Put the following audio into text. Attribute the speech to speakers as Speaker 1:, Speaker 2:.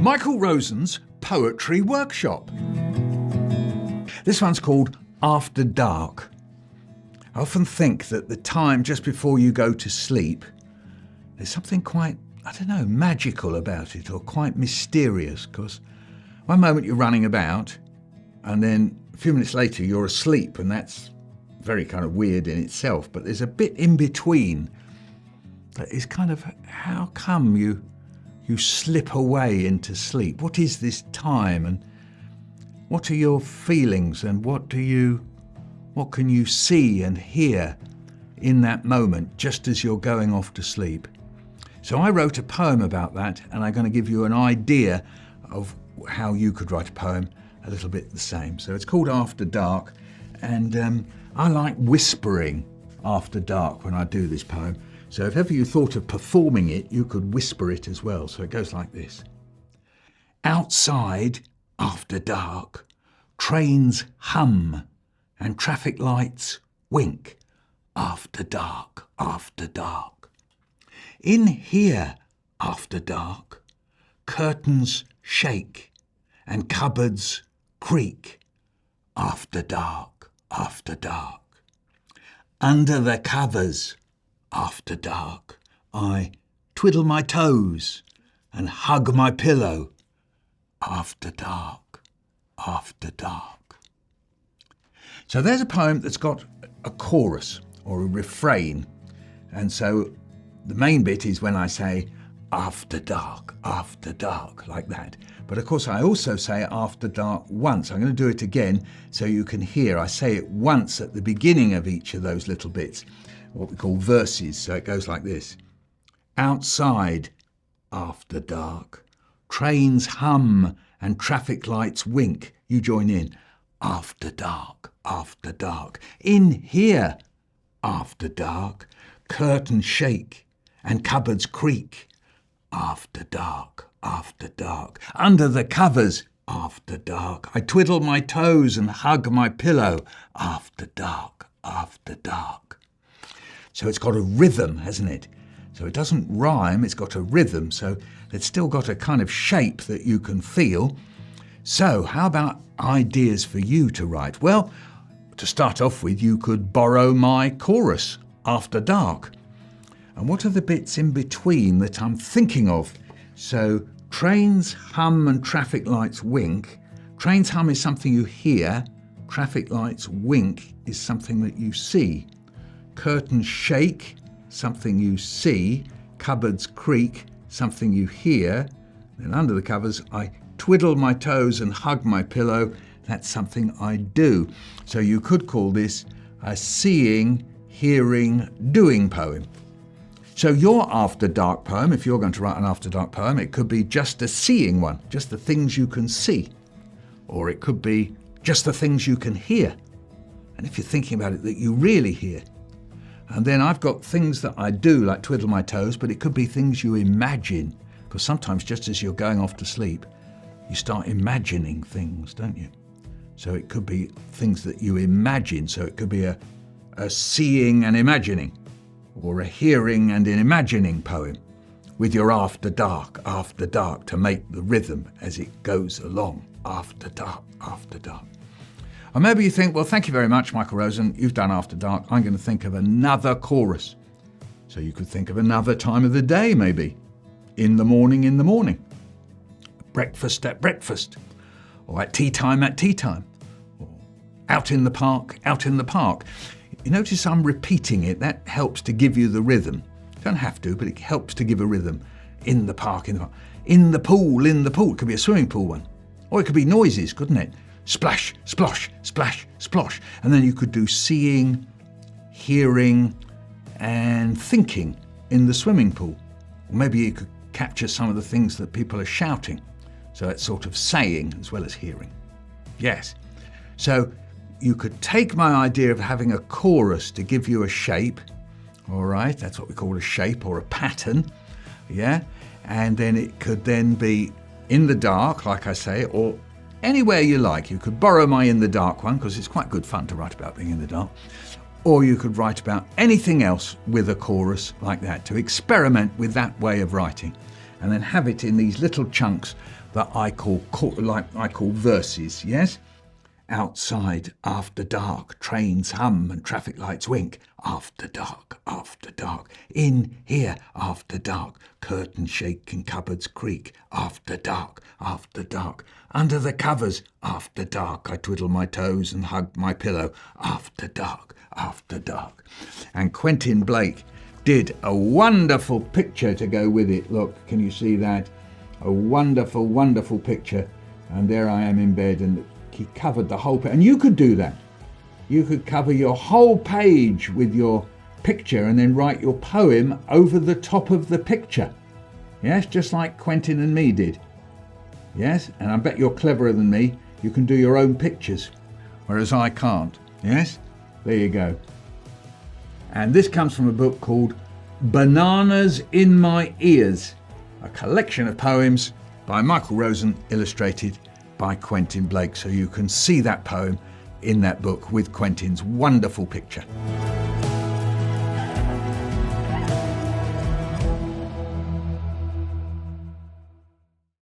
Speaker 1: Michael Rosen's Poetry Workshop. This one's called After Dark. I often think that the time just before you go to sleep, there's something quite, magical about it, or quite mysterious, because one moment you're running about and then a few minutes later you're asleep, and that's very kind of weird in itself, but there's a bit in between that is kind of how come you slip away into sleep. What is this time, and what are your feelings, and what can you see and hear in that moment just as you're going off to sleep? So I wrote a poem about that, and I'm going to give you an idea of how you could write a poem a little bit the same. So it's called After Dark, and I like whispering after dark when I do this poem. So if ever you thought of performing it, you could whisper it as well. So it goes like this. Outside, after dark, trains hum and traffic lights wink. After dark, after dark. In here, after dark, curtains shake and cupboards creak. After dark, after dark. Under the covers, after dark, I twiddle my toes and hug my pillow. After dark, after dark. So there's a poem that's got a chorus or a refrain, and so the main bit is when I say after dark, like that. But of course I also say after dark once. I'm going to do it again so you can hear. I say it once at the beginning of each of those little bits, what we call verses. So it goes like this. Outside, after dark, trains hum and traffic lights wink. You join in. After dark, after dark. In here, after dark, curtains shake and cupboards creak. After dark, after dark. Under the covers, after dark. I twiddle my toes and hug my pillow. After dark, after dark. So it's got a rhythm, hasn't it? So it doesn't rhyme, it's got a rhythm, so it's still got a kind of shape that you can feel. So how about ideas for you to write? Well, to start off with, you could borrow my chorus, After Dark. And what are the bits in between that I'm thinking of? So trains hum and traffic lights wink. Trains hum is something you hear. Traffic lights wink is something that you see. Curtains shake, something you see. Cupboards creak, something you hear. Then under the covers, I twiddle my toes and hug my pillow. That's something I do. So you could call this a seeing, hearing, doing poem. So your After Dark poem, if you're going to write an After Dark poem, it could be just a seeing one, just the things you can see. Or it could be just the things you can hear. And if you're thinking about it, that you really hear. And then I've got things that I do, like twiddle my toes, but it could be things you imagine. Because sometimes just as you're going off to sleep, you start imagining things, don't you? So it could be things that you imagine. So it could be a seeing and imagining, or a hearing and an imagining poem with your after dark, to make the rhythm as it goes along. After dark, after dark. Or maybe you think, well, thank you very much, Michael Rosen, you've done After Dark. I'm going to think of another chorus. So you could think of another time of the day, maybe. In the morning. Breakfast at breakfast. Or at tea time, or out in the park. You notice I'm repeating it. That helps to give you the rhythm. You don't have to, but it helps to give a rhythm. In the park. In the pool. It could be a swimming pool one. Or it could be noises, couldn't it? Splash, splosh, splash, splosh. And then you could do seeing, hearing, and thinking in the swimming pool. Or maybe you could capture some of the things that people are shouting. So it's sort of saying as well as hearing. Yes. So you could take my idea of having a chorus to give you a shape. All right, that's what we call a shape or a pattern. Yeah. And then it could then be in the dark, like I say, or anywhere you like. You could borrow my in the dark one because it's quite good fun to write about being in the dark. Or you could write about anything else with a chorus like that, to experiment with that way of writing. and then have it in these little chunks that I call verses, yes? Outside, after dark, trains hum and traffic lights wink. After dark, after dark. In here, after dark, curtains shake and cupboards creak. After dark, after dark. Under the covers, after dark, I twiddle my toes and hug my pillow. After dark, after dark. And Quentin Blake did a wonderful picture to go with it. Look, can you see that? A wonderful, wonderful picture. And there I am in bed, and he covered the whole page. And you could do that. You could cover your whole page with your picture and then write your poem over the top of the picture. Yes, just like Quentin and me did. Yes, and I bet you're cleverer than me. You can do your own pictures, whereas I can't. Yes, there you go. And this comes from a book called Bananas in My Ears, a collection of poems by Michael Rosen, illustrated by Quentin Blake. So you can see that poem in that book with Quentin's wonderful picture.